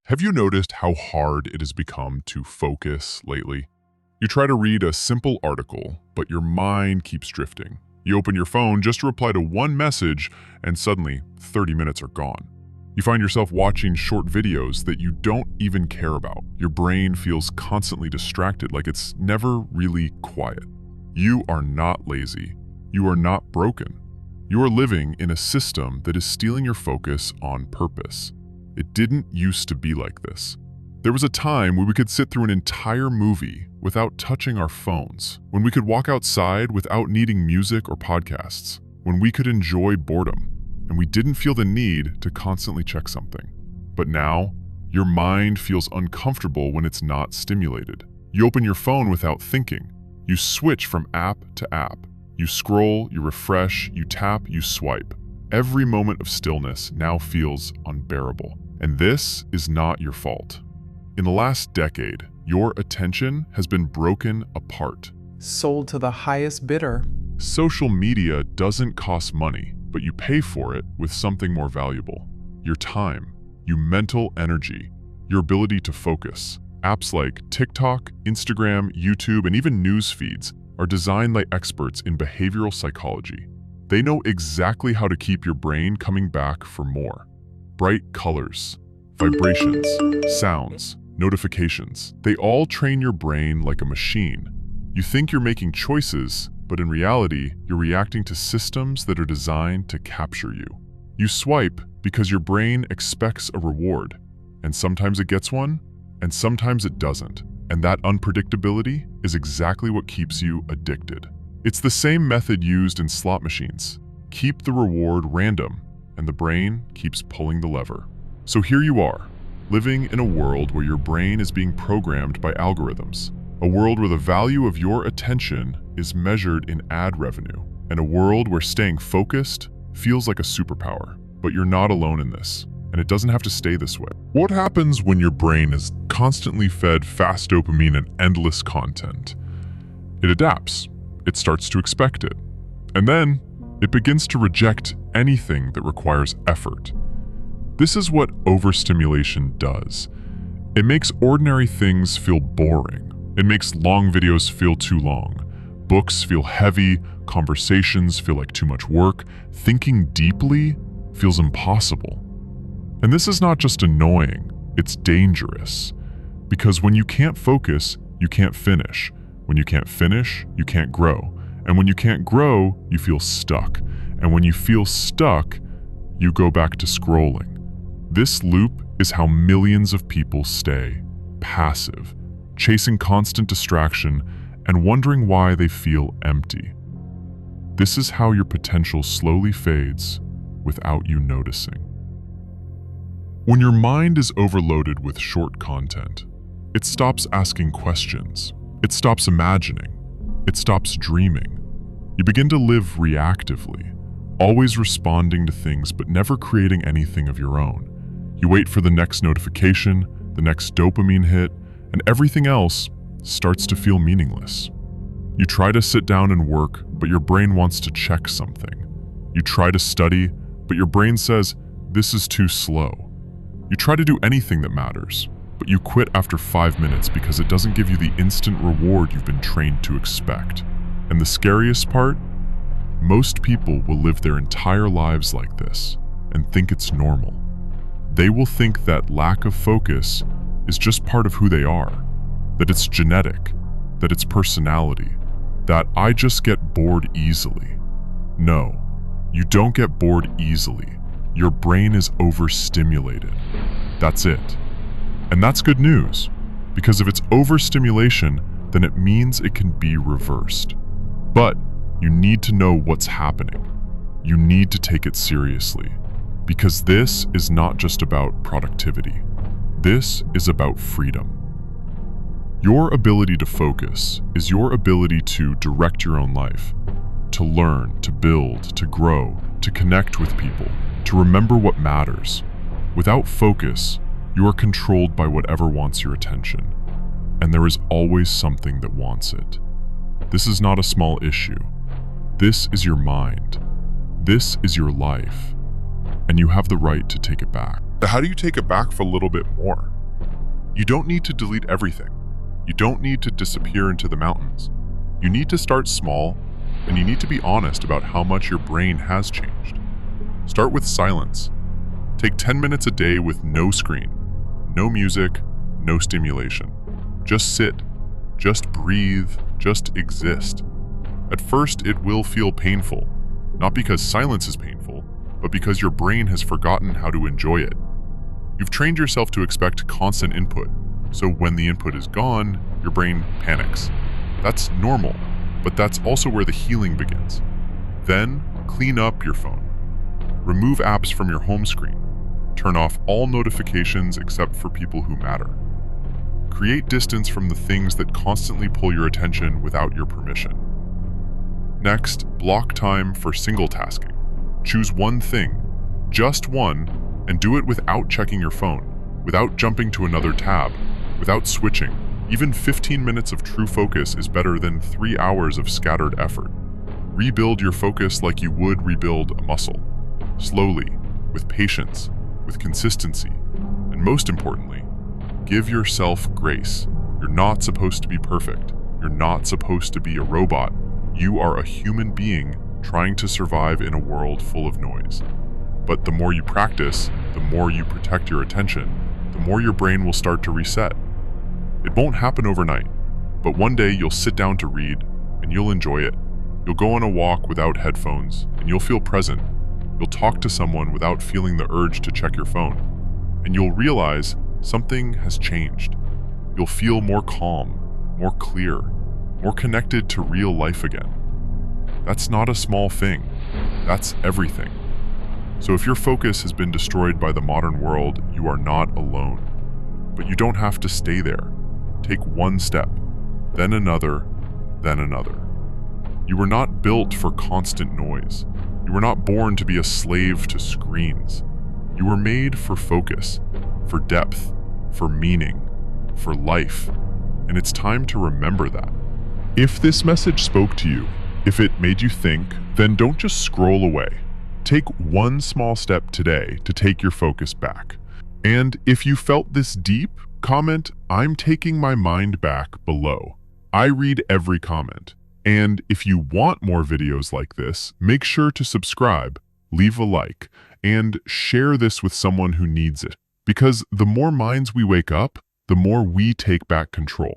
Have you noticed how hard it has become to focus lately? You try to read a simple article, but your mind keeps drifting. You open your phone just to reply to one message, and suddenly 30 minutes are gone. You find yourself watching short videos that you don't even care about. Your brain feels constantly distracted, like it's never really quiet. You are not lazy. You are not broken. You are living in a system that is stealing your focus on purpose. It didn't used to be like this. There was a time when we could sit through an entire movie without touching our phones, when we could walk outside without needing music or podcasts, when we could enjoy boredom, and we didn't feel the need to constantly check something. But now, your mind feels uncomfortable when it's not stimulated. You open your phone without thinking. You switch from app to app. You scroll, you refresh, you tap, you swipe. Every moment of stillness now feels unbearable. And this is not your fault. In the last decade, your attention has been broken apart. Sold to the highest bidder. Social media doesn't cost money, but you pay for it with something more valuable. Your time, your mental energy, your ability to focus. Apps like TikTok, Instagram, YouTube, and even news feeds are designed by experts in behavioral psychology. They know exactly how to keep your brain coming back for more. Bright colors, vibrations, sounds, notifications. They all train your brain like a machine. You think you're making choices, but in reality, you're reacting to systems that are designed to capture you. You swipe because your brain expects a reward, and sometimes it gets one, and sometimes it doesn't. And that unpredictability is exactly what keeps you addicted. It's the same method used in slot machines. Keep the reward random, and the brain keeps pulling the lever. So here you are, living in a world where your brain is being programmed by algorithms, a world where the value of your attention is measured in ad revenue, and a world where staying focused feels like a superpower. But you're not alone in this, and it doesn't have to stay this way. What happens when your brain is constantly fed fast dopamine and endless content? It adapts. It starts to expect it. And then it begins to reject anything that requires effort. This is what overstimulation does. It makes ordinary things feel boring. It makes long videos feel too long. Books feel heavy. Conversations feel like too much work. Thinking deeply feels impossible. And this is not just annoying, it's dangerous. Because when you can't focus, you can't finish. When you can't finish, you can't grow. And when you can't grow, you feel stuck. And when you feel stuck, you go back to scrolling. This loop is how millions of people stay passive, chasing constant distraction and wondering why they feel empty. This is how your potential slowly fades without you noticing. When your mind is overloaded with short content, it stops asking questions. It stops imagining. It stops dreaming. You begin to live reactively, always responding to things but never creating anything of your own. You wait for the next notification, the next dopamine hit, and everything else starts to feel meaningless. You try to sit down and work, but your brain wants to check something. You try to study, but your brain says, "This is too slow." You try to do anything that matters, but you quit after 5 minutes because it doesn't give you the instant reward you've been trained to expect. And the scariest part? Most people will live their entire lives like this and think it's normal. They will think that lack of focus is just part of who they are, that it's genetic, that it's personality, that I just get bored easily. No, you don't get bored easily. Your brain is overstimulated. That's it. And that's good news, because if it's overstimulation, then it means it can be reversed. But you need to know what's happening. You need to take it seriously, because this is not just about productivity. This is about freedom. Your ability to focus is your ability to direct your own life, to learn, to build, to grow, to connect with people, to remember what matters. Without focus, you are controlled by whatever wants your attention, and there is always something that wants it. This is not a small issue. This is your mind. This is your life, and you have the right to take it back. How do you take it back for a little bit more? You don't need to delete everything. You don't need to disappear into the mountains. You need to start small, and you need to be honest about how much your brain has changed. Start with silence. Take 10 minutes a day with no screen, no music, no stimulation. Just sit, just breathe, just exist. At first, it will feel painful, not because silence is painful, but because your brain has forgotten how to enjoy it. You've trained yourself to expect constant input, so when the input is gone, your brain panics. That's normal, but that's also where the healing begins. Then, clean up your phone. Remove apps from your home screen. Turn off all notifications except for people who matter. Create distance from the things that constantly pull your attention without your permission. Next, block time for single tasking. Choose one thing, just one, and do it without checking your phone, without jumping to another tab, without switching. Even 15 minutes of true focus is better than 3 hours of scattered effort. Rebuild your focus like you would rebuild a muscle. Slowly, with patience, with consistency, and most importantly, give yourself grace. You're not supposed to be perfect. You're not supposed to be a robot. You are a human being trying to survive in a world full of noise. But the more you practice, the more you protect your attention, the more your brain will start to reset. It won't happen overnight, but one day you'll sit down to read and you'll enjoy it. You'll go on a walk without headphones and you'll feel present. You'll talk to someone without feeling the urge to check your phone. And you'll realize something has changed. You'll feel more calm, more clear, more connected to real life again. That's not a small thing. That's everything. So if your focus has been destroyed by the modern world, you are not alone. But you don't have to stay there. Take one step, then another, then another. You were not built for constant noise. You were not born to be a slave to screens. You were made for focus, for depth, for meaning, for life. And it's time to remember that. If this message spoke to you, if it made you think, then don't just scroll away. Take one small step today to take your focus back. And if you felt this deep, comment, "I'm taking my mind back" below. I read every comment. And if you want more videos like this, make sure to subscribe, leave a like, and share this with someone who needs it. Because the more minds we wake up, the more we take back control.